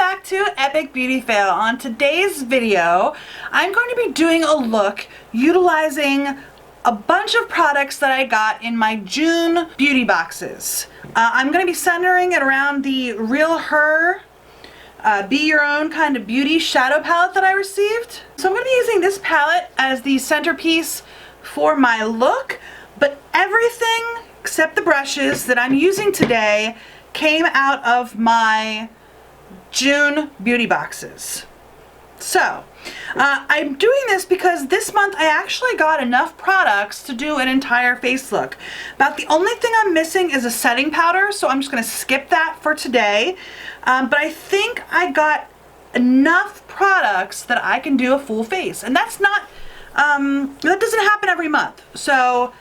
back to Epic Beauty Fail. On today's video, I'm going to be doing a look utilizing a bunch of products that I got in my June beauty boxes. I'm going to be centering it around the Real Her Be Your Own Kind of Beauty shadow palette that I received. So I'm going to be using this palette as the centerpiece for my look, but everything except the brushes that I'm using today came out of my June beauty boxes. So I'm doing this because this month I actually got enough products to do an entire face look. About the only thing I'm missing is a setting powder, so I'm just going to skip that for today. But I think I got enough products that I can do a full face, and that's not that doesn't happen every month. So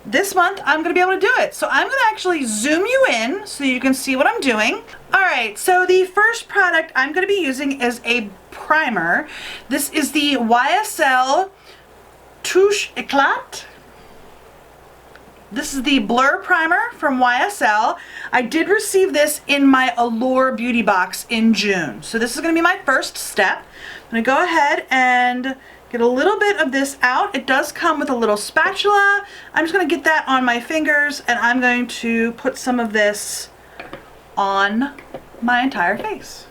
this month I'm going to be able to do it. So I'm going to actually zoom you in so you can see what I'm doing. Alright, so the first product I'm going to be using is a primer. This is the YSL Touche Eclat. This is the Blur Primer from YSL. I did receive this in my Allure beauty box in June. So this is going to be my first step. I'm going to go ahead and get a little bit of this out. It does come with a little spatula. I'm just going to get that on my fingers, and I'm going to put some of this on my entire face.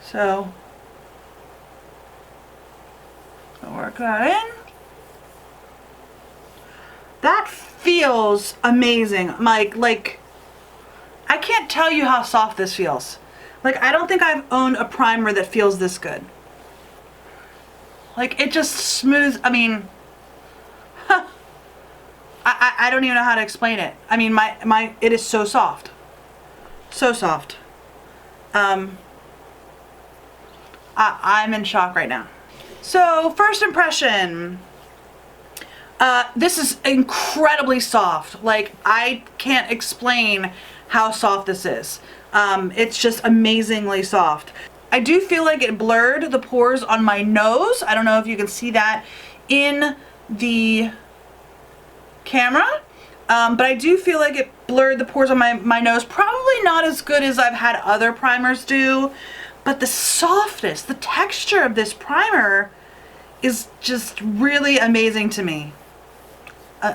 So, I'll work that in. That feels amazing. Like I can't tell you how soft this feels. Like, I don't think I've owned a primer that feels this good. Like, it just smooths, I mean, I don't even know how to explain it. I mean, it is so soft. So soft. I'm in shock right now. So, first impression. This is incredibly soft. Like, I can't explain how soft this is. It's just amazingly soft. I do feel like it blurred the pores on my nose. I don't know if you can see that in the camera, but I do feel like it blurred the pores on my nose. Probably not as good as I've had other primers do, but the softness, the texture of this primer is just really amazing to me.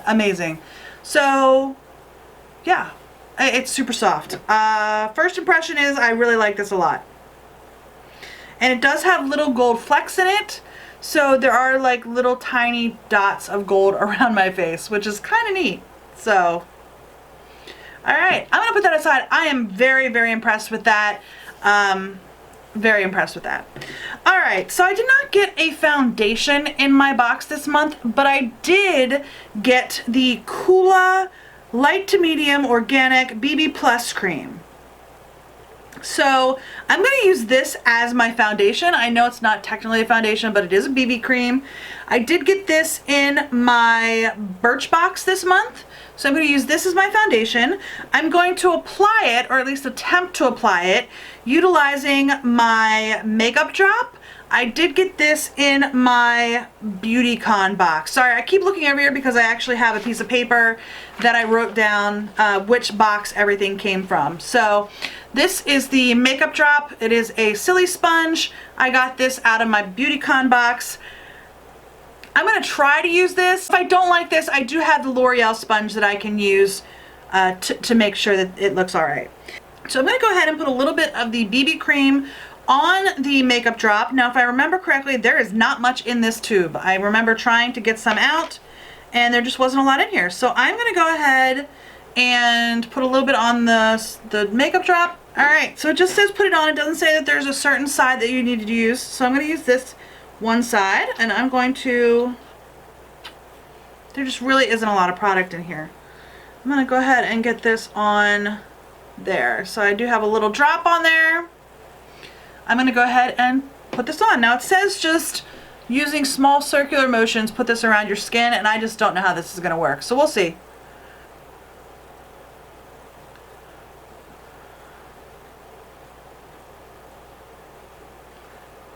Amazing. So, yeah, it's super soft. First impression is I really like this a lot. And it does have little gold flecks in it, so there are like little tiny dots of gold around my face, which is kind of neat. So, alright, I'm going to put that aside. I am very, very impressed with that. Very impressed with that. Alright, so I did not get a foundation in my box this month, but I did get the Coola Light to Medium Organic BB Plus Cream. So I'm going to use this as my foundation. I know it's not technically a foundation, but it is a BB cream. I did get this in my Birch box this month. So I'm going to use this as my foundation. I'm going to apply it, or at least attempt to apply it, utilizing my makeup drop. I did get this in my BeautyCon box. Sorry, I keep looking over here because I actually have a piece of paper that I wrote down which box everything came from. So this is the makeup drop. It is a silly sponge. I got this out of my BeautyCon box. I'm going to try to use this. If I don't like this, I do have the L'Oreal sponge that I can use to make sure that it looks alright. So I'm going to go ahead and put a little bit of the BB cream on the makeup drop. Now, if I remember correctly, there is not much in this tube. I remember trying to get some out, and there just wasn't a lot in here. So I'm going to go ahead and put a little bit on the makeup drop. Alright, so it just says put it on. It doesn't say that there's a certain side that you need to use. So I'm going to use this one side, and I'm going to, there just really isn't a lot of product in here. I'm going to go ahead and get this on there. So I do have a little drop on there. I'm going to go ahead and put this on. Now it says just using small circular motions, put this around your skin, and I just don't know how this is going to work. So we'll see.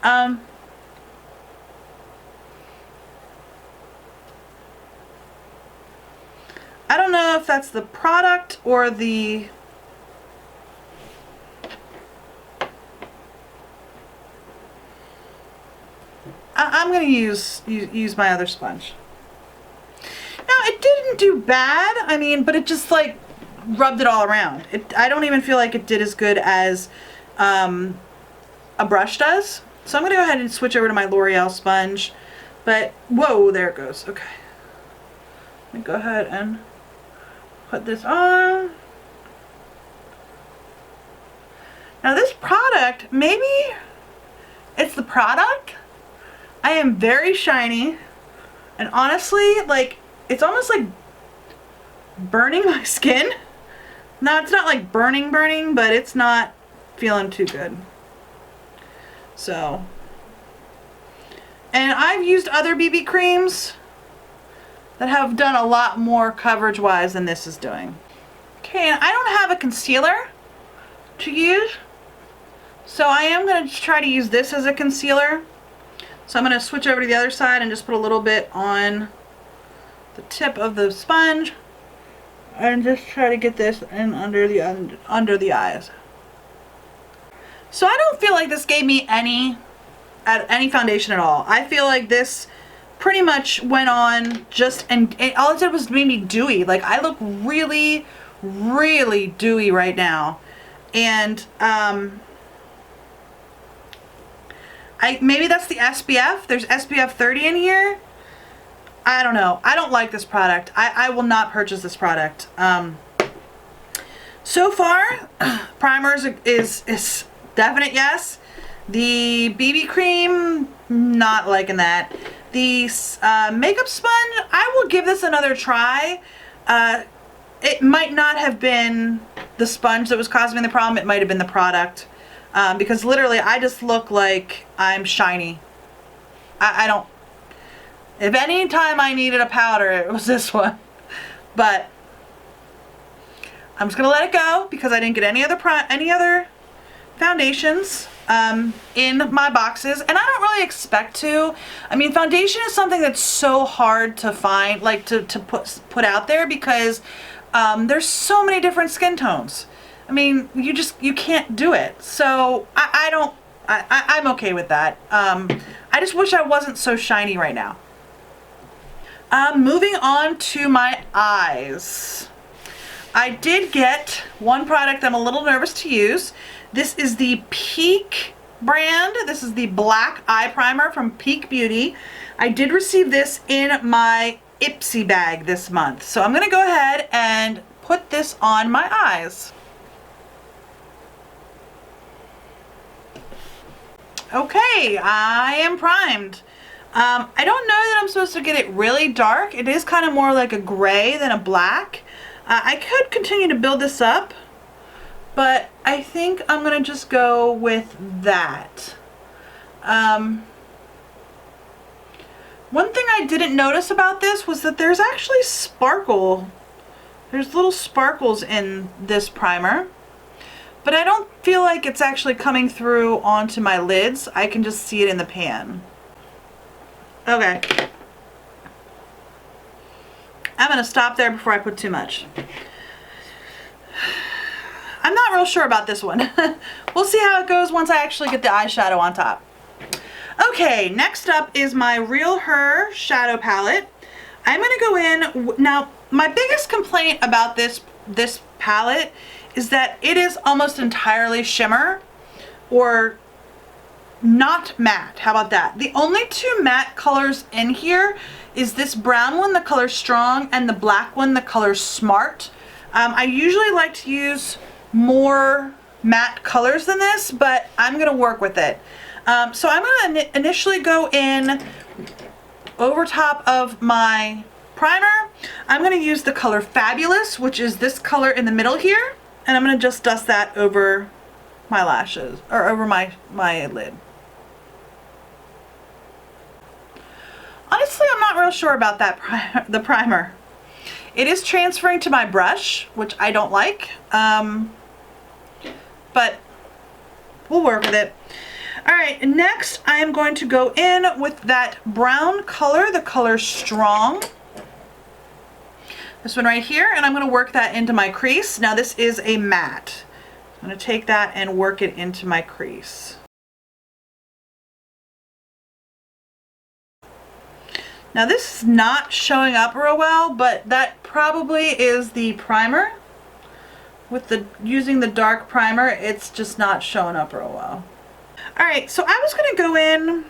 I don't know if that's the product or the I'm gonna use my other sponge. Now it didn't do bad, I mean, but it just like rubbed it all around. I don't even feel like it did as good as a brush does. So I'm gonna go ahead and switch over to my L'Oreal sponge. But whoa, there it goes. Okay. Let me go ahead and put this on. Now this product, maybe it's the product. I am very shiny, and honestly, like, it's almost like burning my skin. Now it's not like burning, but it's not feeling too good. So, and I've used other BB creams that have done a lot more coverage wise than this is doing. Okay, and I don't have a concealer to use, so I am going to try to use this as a concealer. So I'm going to switch over to the other side and just put a little bit on the tip of the sponge and just try to get this in under the eyes. So I don't feel like this gave me any foundation at all. I feel like this pretty much went on just, and all it did was made me dewy. Like, I look really, really dewy right now. And maybe that's the SPF. There's SPF 30 in here. I don't know. I don't like this product. I will not purchase this product. So far, primers is definite yes. The BB cream, not liking that. The makeup sponge, I will give this another try. It might not have been the sponge that was causing me the problem. It might have been the product. Because literally I just look like I'm shiny. I don't, if any time I needed a powder, it was this one. But I'm just gonna let it go because I didn't get any other foundations in my boxes, and I don't really expect to. I mean, foundation is something that's so hard to find, like to put out there, because there's so many different skin tones. I mean, you can't do it. So I'm okay with that. I just wish I wasn't so shiny right now. Moving on to my eyes. I did get one product I'm a little nervous to use. This is the Peak brand. This is the black eye primer from Peak Beauty. I did receive this in my Ipsy bag this month. So I'm gonna go ahead and put this on my eyes. Okay, I am primed. I don't know that I'm supposed to get it really dark. It is kind of more like a gray than a black. I could continue to build this up, but I think I'm gonna just go with that. One thing I didn't notice about this was that there's actually sparkle. There's little sparkles in this primer, but I don't feel like it's actually coming through onto my lids. I can just see it in the pan. Okay. I'm gonna stop there before I put too much. I'm not real sure about this one. We'll see how it goes once I actually get the eyeshadow on top. Okay, next up is my Real Her shadow palette. I'm gonna go in, now my biggest complaint about this palette is that it is almost entirely shimmer, or not matte. How about that? The only two matte colors in here is this brown one, the color Strong, and the black one, the color Smart. I usually like to use more matte colors than this, but I'm gonna work with it. So I'm gonna initially go in over top of my primer. I'm gonna use the color Fabulous, which is this color in the middle here, and I'm gonna just dust that over my lashes, or over my lid. Honestly, I'm not real sure about that the primer. It is transferring to my brush, which I don't like, but we'll work with it. All right, next I am going to go in with that brown color, the color Strong. This one right here, and I'm gonna work that into my crease. Now this is a matte. I'm gonna take that and work it into my crease. Now this is not showing up real well, but that probably is the primer. With the using the dark primer, it's just not showing up real well. All right, so I was gonna go in,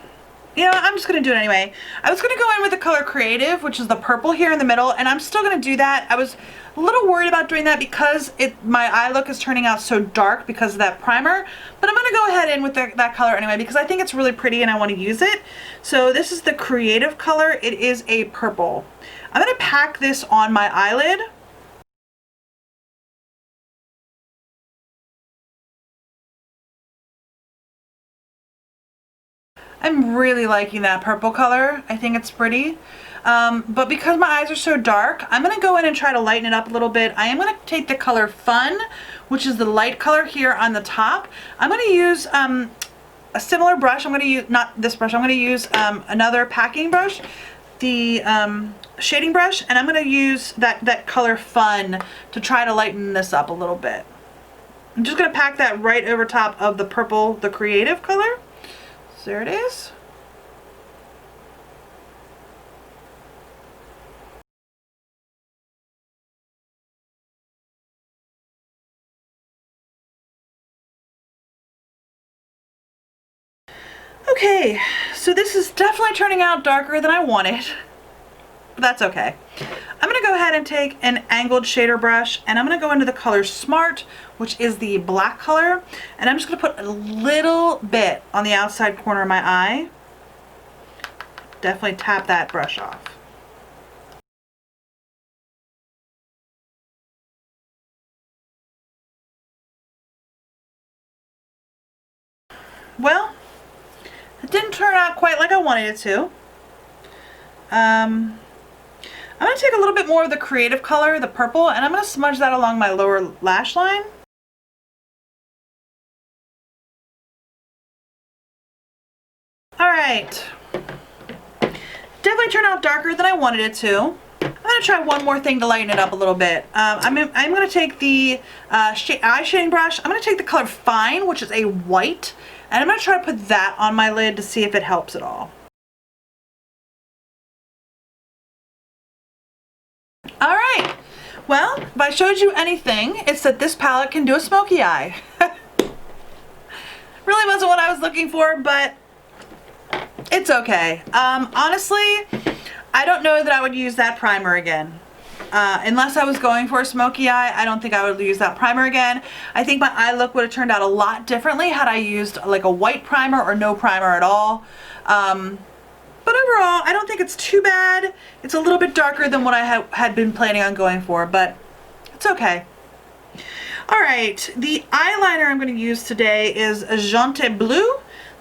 you know, I'm just gonna do it anyway. I was gonna go in with the color Creative, which is the purple here in the middle, and I'm still gonna do that. I was a little worried about doing that because my eye look is turning out so dark because of that primer, but I'm gonna go ahead in with that color anyway because I think it's really pretty and I wanna use it. So this is the Creative color. It is a purple. I'm gonna pack this on my eyelid. I'm really liking that purple color. I think it's pretty. But because my eyes are so dark, I'm going to go in and try to lighten it up a little bit. I am going to take the color Fun, which is the light color here on the top. I'm going to use a similar brush. I'm going to use, not this brush, I'm going to use another packing brush, the shading brush, and I'm going to use that color Fun to try to lighten this up a little bit. I'm just going to pack that right over top of the purple, the Creative color. So there it is. Okay, so this is definitely turning out darker than I wanted, but that's okay. I'm gonna go ahead and take an angled shader brush and I'm gonna go into the color Smart, which is the black color, and I'm just gonna put a little bit on the outside corner of my eye. Definitely tap that brush off. Well, it didn't turn out quite like I wanted it to. I'm going to take a little bit more of the Creative color, the purple, and I'm going to smudge that along my lower lash line. Alright. Definitely turned out darker than I wanted it to. I'm going to try one more thing to lighten it up a little bit. I'm going to take the eye shading brush. I'm going to take the color Fine, which is a white, and I'm going to try to put that on my lid to see if it helps at all. Alright, well, if I showed you anything, it's that this palette can do a smoky eye. Really wasn't what I was looking for, but it's okay. Honestly, I don't know that I would use that primer again. Unless I was going for a smoky eye, I don't think I would use that primer again. I think my eye look would have turned out a lot differently had I used like a white primer or no primer at all. But overall, I don't think it's too bad. It's a little bit darker than what I had been planning on going for, but it's okay. All right, the eyeliner I'm going to use today is Jante Bleu.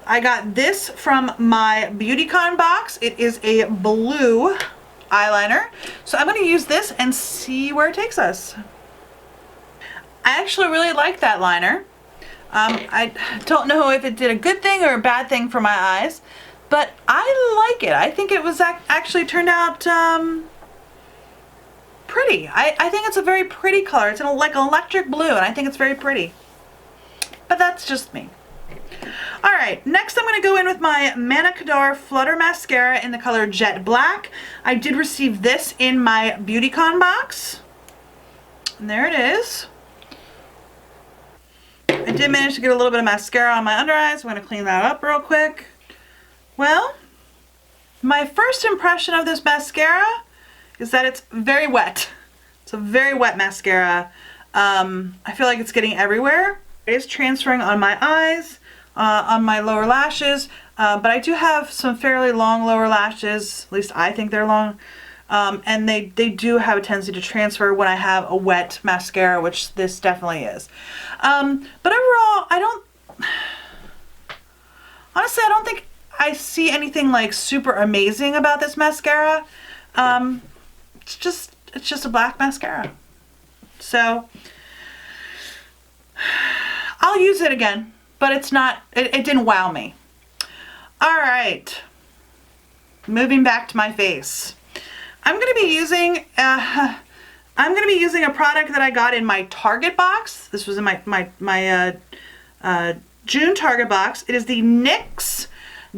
I got this from my BeautyCon box. It is a blue eyeliner. So I'm going to use this and see where it takes us. I actually really like that liner. I don't know if it did a good thing or a bad thing for my eyes, but I like it. I think it was actually turned out pretty. I think it's a very pretty color. It's like electric blue, and I think it's very pretty. But that's just me. All right, next I'm going to go in with my Manna Kadar Flutter Mascara in the color Jet Black. I did receive this in my BeautyCon box. And there it is. I did manage to get a little bit of mascara on my under eyes. I'm going to clean that up real quick. Well, my first impression of this mascara is that it's very wet. It's a very wet mascara. I feel like it's getting everywhere. It is transferring on my eyes, on my lower lashes, but I do have some fairly long lower lashes, at least I think they're long, and they do have a tendency to transfer when I have a wet mascara, which this definitely is. But overall, honestly, I don't think I see anything like super amazing about this mascara. It's just a black mascara. So I'll use it again, but it didn't wow me. All right, moving back to my face. I'm going to be using a product that I got in my Target box. This was in my June Target box. It is the NYX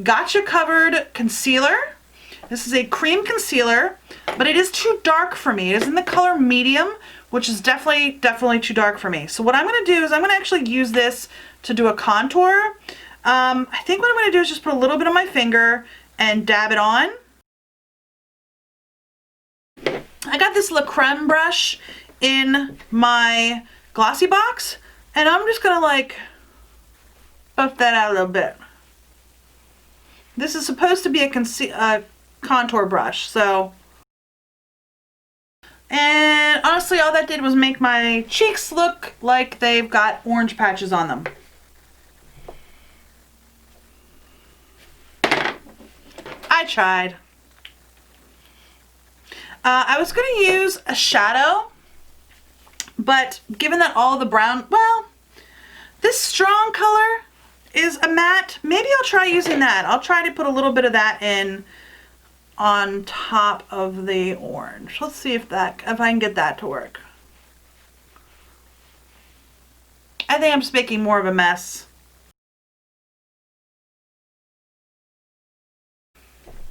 Gotcha Covered Concealer. This is a cream concealer, but it is too dark for me. It is in the color medium, which is definitely too dark for me. So what I'm going to do is I'm going to actually use this to do a contour. I think what I'm going to do is just put a little bit on my finger and dab it on. I got this La Creme brush in my glossy box, and I'm just going to like buff that out a little bit. This is supposed to be a contour brush, so. And honestly, all that did was make my cheeks look like they've got orange patches on them. I tried. I was going to use a shadow, but given that all the brown, well, this strong color is a matte, maybe I'll try using that. I'll try to put a little bit of that in on top of the orange. Let's see if I can get that to work. I think I'm just making more of a mess.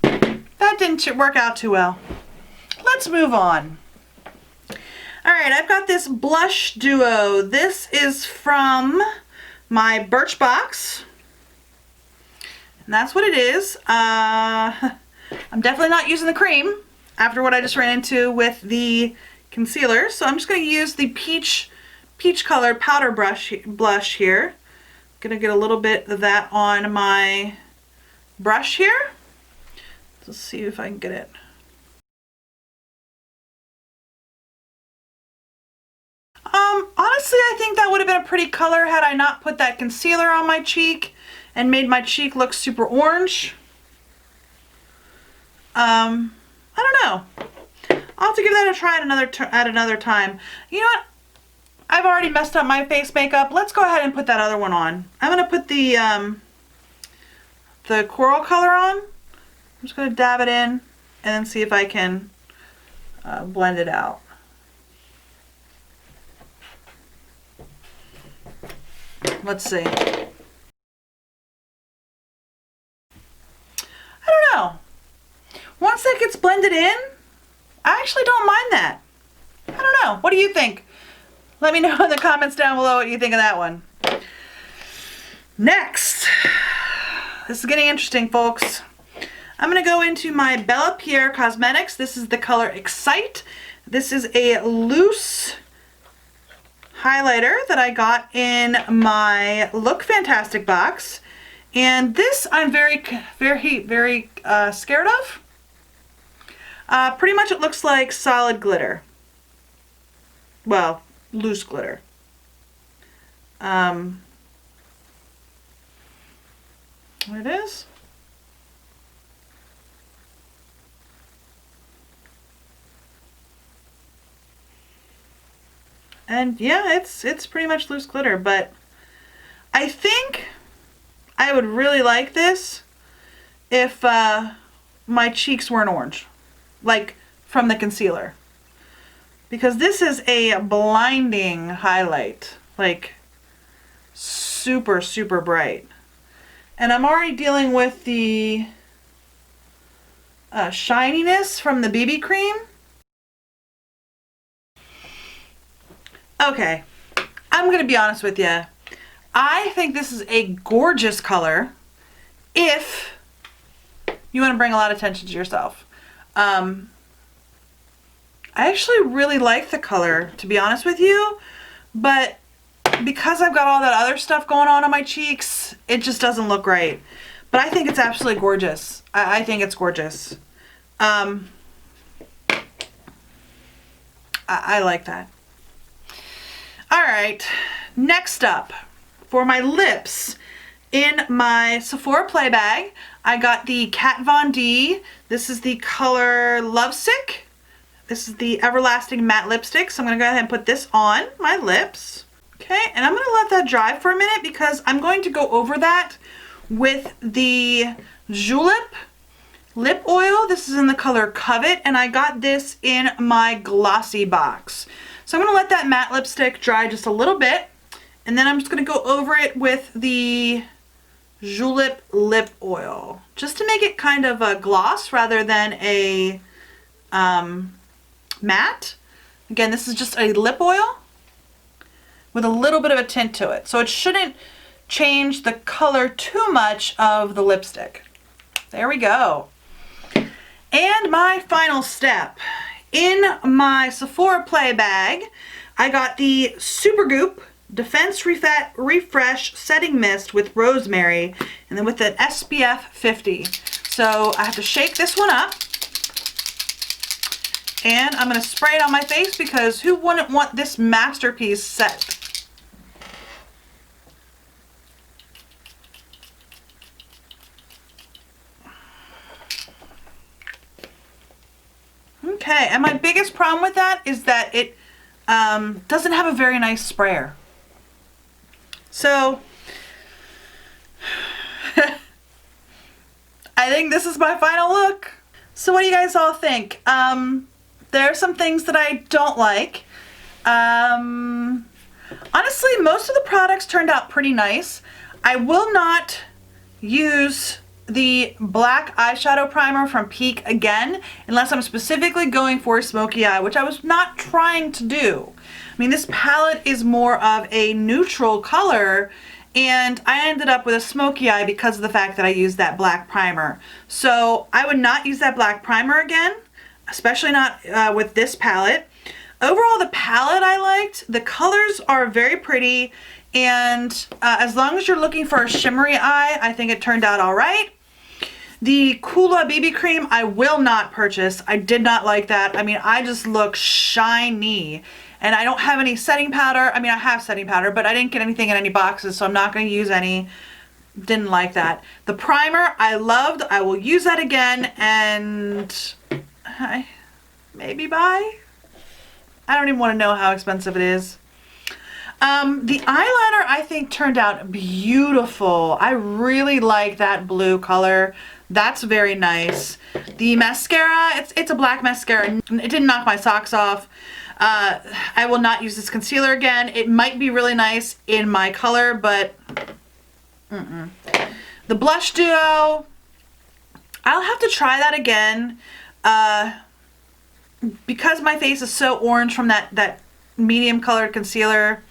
That didn't work out too well. Let's move on. All right, I've got this blush duo. This is from my Birchbox, and that's what it is. I'm definitely not using the cream after what I just ran into with the concealer, so I'm just going to use the peach colored powder blush here. Gonna get a little bit of that on my brush here. Let's see if I can get it. Honestly, I think that would have been a pretty color had I not put that concealer on my cheek and made my cheek look super orange. I don't know. I'll have to give that a try at another time. You know what? I've already messed up my face makeup. Let's go ahead and put that other one on. I'm gonna put the coral color on. I'm just gonna dab it in and then see if I can blend it out. Let's see. I don't know. Once that gets blended in, I actually don't mind that. I don't know. What do you think? Let me know in the comments down below what you think of that one. Next, this is getting interesting, folks. I'm going to go into my Bella Pierre Cosmetics. This is the color Excite. This is a loose highlighter that I got in my Look Fantastic box. And this I'm very scared of. Pretty much it looks like solid glitter. Well, loose glitter. There it is. And yeah, it's pretty much loose glitter, but I think I would really like this if my cheeks weren't orange, like from the concealer. Because this is a blinding highlight, like super, super bright. And I'm already dealing with the shininess from the BB cream. Okay, I'm gonna be honest with you. I think this is a gorgeous color if you want to bring a lot of attention to yourself. I actually really like the color, to be honest with you, but because I've got all that other stuff going on my cheeks, it just doesn't look right. But I think it's absolutely gorgeous. I think it's gorgeous. I like that. All right, next up, for my lips, in my Sephora Play Bag, I got the Kat Von D. This is the color Lovesick. This is the Everlasting Matte Lipstick, so I'm going to go ahead and put this on my lips. Okay, and I'm going to let that dry for a minute because I'm going to go over that with the Julep lip oil. This is in the color Covet, and I got this in my glossy box. So I'm going to let that matte lipstick dry just a little bit, and then I'm just going to go over it with the Julep Lip Oil, just to make it kind of a gloss rather than a matte. Again, this is just a lip oil with a little bit of a tint to it. So it shouldn't change the color too much of the lipstick. There we go. And my final step. In my Sephora Play bag, I got the Supergoop Defense Refresh Setting Mist with Rosemary, and then with an SPF 50. So I have to shake this one up. And I'm going to spray it on my face because who wouldn't want this masterpiece set? Okay, and my biggest problem with that is that it doesn't have a very nice sprayer. So, I think this is my final look. So what do you guys all think? There are some things that I don't like. Honestly, most of the products turned out pretty nice. I will not use the black eyeshadow primer from Peak again unless I'm specifically going for a smoky eye, which I was not trying to do. I mean, this palette is more of a neutral color, and I ended up with a smoky eye because of the fact that I used that black primer. So I would not use that black primer again, especially not with this palette. Overall, the palette I liked. The colors are very pretty, and as long as you're looking for a shimmery eye, I think it turned out all right. The Coola BB cream I will not purchase. I did not like that. I mean, I just look shiny, and I don't have any setting powder. I mean, I have setting powder, but I didn't get anything in any boxes, so I'm not going to use any. Didn't like that. The primer I loved. I will use that again, and maybe buy. I don't even want to know how expensive it is. The eyeliner I think turned out beautiful. I really like that blue color. That's very nice. The mascara, it's a black mascara. It didn't knock my socks off. I will not use this concealer again. It might be really nice in my color, but The blush duo, I'll have to try that again. Because my face is so orange from that medium colored concealer,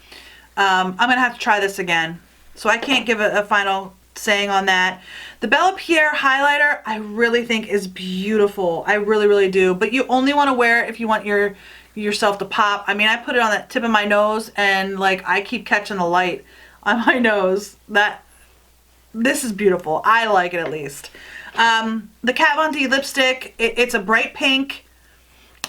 I'm gonna have to try this again. So I can't give a final saying on that. The Bella Pierre highlighter I really think is beautiful. I really, really do. But you only want to wear it if you want yourself to pop. I mean, I put it on the tip of my nose, and like I keep catching the light on my nose. This is beautiful. I like it at least. The Kat Von D lipstick, it's a bright pink.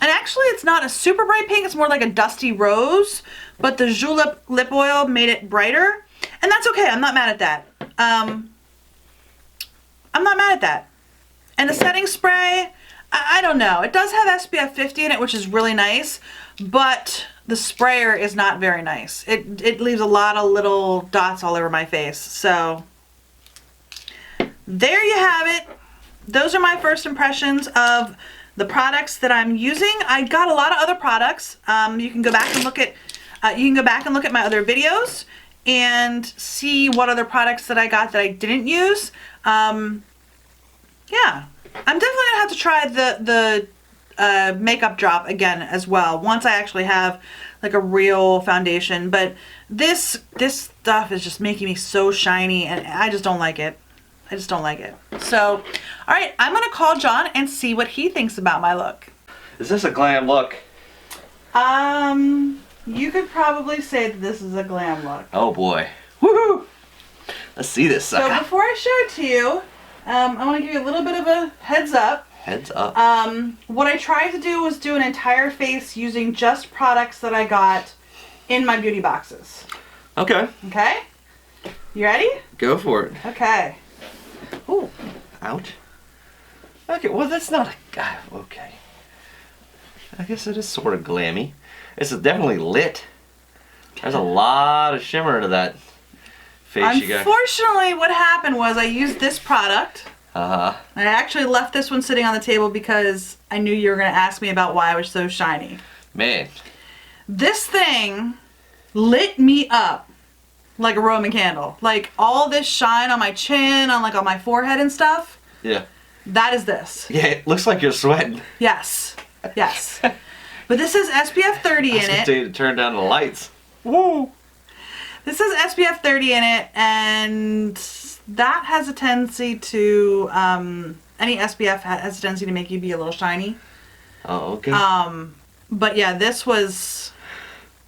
And actually it's not a super bright pink, it's more like a dusty rose, but the Julep lip oil made it brighter. And that's okay, I'm not mad at that. I'm not mad at that. And the setting spray, I don't know. It does have SPF 50 in it, which is really nice, but the sprayer is not very nice. It leaves a lot of little dots all over my face. So there you have it. Those are my first impressions of the products that I'm using. I got a lot of other products. You can go back and look at my other videos and see what other products that I got that I didn't use. Yeah, I'm definitely gonna have to try the makeup drop again as well once I actually have like a real foundation. But this stuff is just making me so shiny, and I just don't like it. I just don't like it. So, all right, I'm gonna call John and see what he thinks about my look. Is this a glam look? You could probably say that this is a glam look. Oh boy. Woohoo! Let's see this sucker. So before I show it to you, I want to give you a little bit of a heads up. Heads up. What I tried to do was do an entire face using just products that I got in my beauty boxes. Okay. Okay? You ready? Go for it. Okay. Ooh. Ouch. Okay, well that's not a... okay. I guess it is sort of glammy. It's definitely lit. There's a lot of shimmer to that face you got. Unfortunately, what happened was I used this product. Uh-huh. I actually left this one sitting on the table because I knew you were going to ask me about why I was so shiny. Man. This thing lit me up like a Roman candle. Like all this shine on my chin, on like on my forehead and stuff. Yeah. That is this. Yeah, it looks like you're sweating. Yes. Yes. But this is SPF 30 in it. To turn down the lights. Woo! This is SPF 30 in it, and that has a tendency to, any SPF has a tendency to make you be a little shiny. Oh, okay. But yeah, this was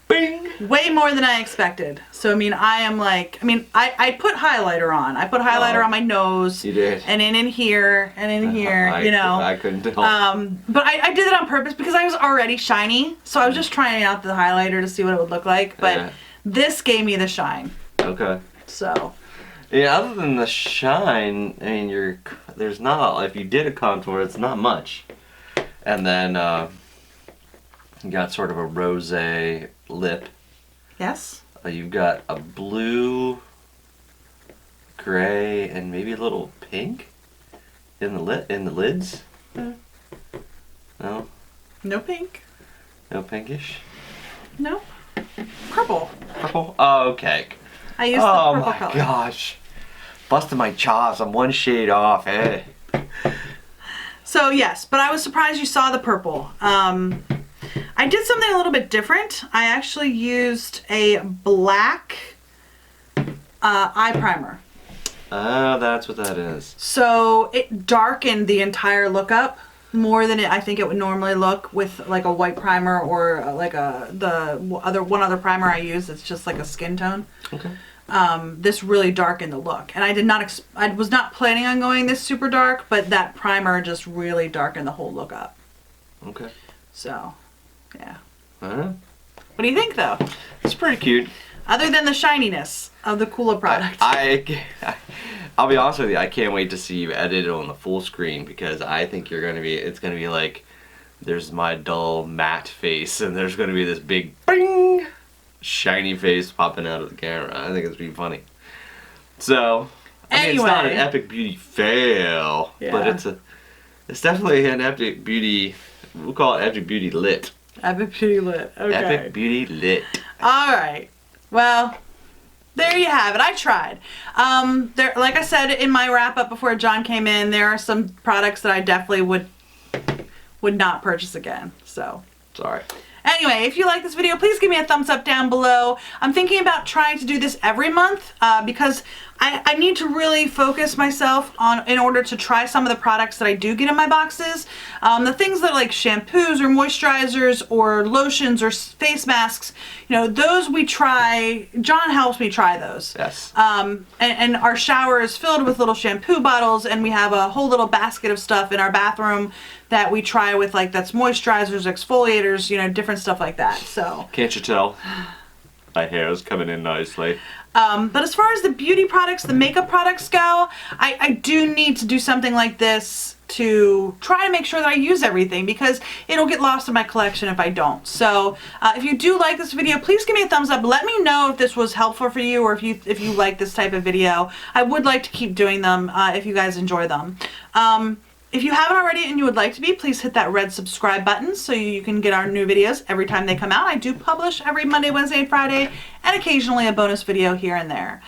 Bing! way more than I expected. So, I mean, I put highlighter on. I put highlighter on my nose. You did. And in here, and in here, you know. I couldn't tell. But I did it on purpose because I was already shiny. So I was just trying out the highlighter to see what it would look like. But this gave me the shine. Okay. So. Yeah, other than the shine, I mean, there's not, if you did a contour, it's not much. And then, you got sort of a rosé lip. Yes. You've got a blue, gray, and maybe a little pink in the lids. No. No pink. No pinkish. No. Purple. Purple. Oh, okay. I used the purple my color. Gosh, busting my chops. I'm one shade off. Hey. So yes, but I was surprised you saw the purple. I did something a little bit different. I actually used a black eye primer. Ah, that's what that is. So it darkened the entire look up more than I think it would normally look with like a white primer or like one other primer I use. It's just like a skin tone. Okay. This really darkened the look, and I was not planning on going this super dark, but that primer just really darkened the whole look up. Okay. So, yeah. What do you think, though? It's pretty cute. Other than the shininess of the Cooler product. I'll be honest with you. I can't wait to see you edit it on the full screen because I think it's gonna be like, there's my dull matte face, and there's gonna be this big bing shiny face popping out of the camera. I think it's pretty funny. So, I mean, it's not an epic beauty fail, but it's definitely an epic beauty. We'll call it epic beauty lit. Epic beauty lit. Okay. Epic beauty lit. All right. Well, there you have it. I tried. Like I said in my wrap up before John came in, there are some products that I definitely would not purchase again. So. Sorry. Anyway, if you like this video, please give me a thumbs up down below. I'm thinking about trying to do this every month because I need to really focus myself in order to try some of the products that I do get in my boxes. The things that like shampoos or moisturizers or lotions or face masks, you know, those we try. John helps me try those. Yes. And our shower is filled with little shampoo bottles, and we have a whole little basket of stuff in our bathroom that we try with, like, that's moisturizers, exfoliators, you know, different stuff like that. So can't you tell? My hair is coming in nicely. But as far as the beauty products, the makeup products go, I do need to do something like this to try to make sure that I use everything because it'll get lost in my collection if I don't. So if you do like this video, please give me a thumbs up. Let me know if this was helpful for you or if you like this type of video. I would like to keep doing them if you guys enjoy them. If you haven't already and you would like to be, please hit that red subscribe button so you can get our new videos every time they come out. I do publish every Monday, Wednesday, and Friday, and occasionally a bonus video here and there.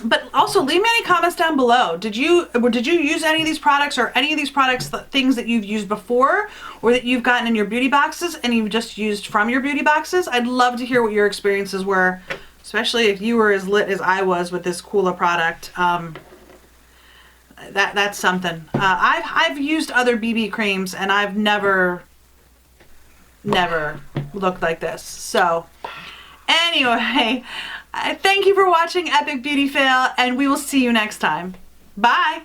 But also leave me any comments down below. Did you use any of these products or any of these products, things that you've used before or that you've gotten in your beauty boxes and you've just used from your beauty boxes? I'd love to hear what your experiences were, especially if you were as lit as I was with this Cooler product. That's something. I've used other BB creams and I've never looked like this. So anyway, thank you for watching Epic Beauty Fail, and we will see you next time. Bye.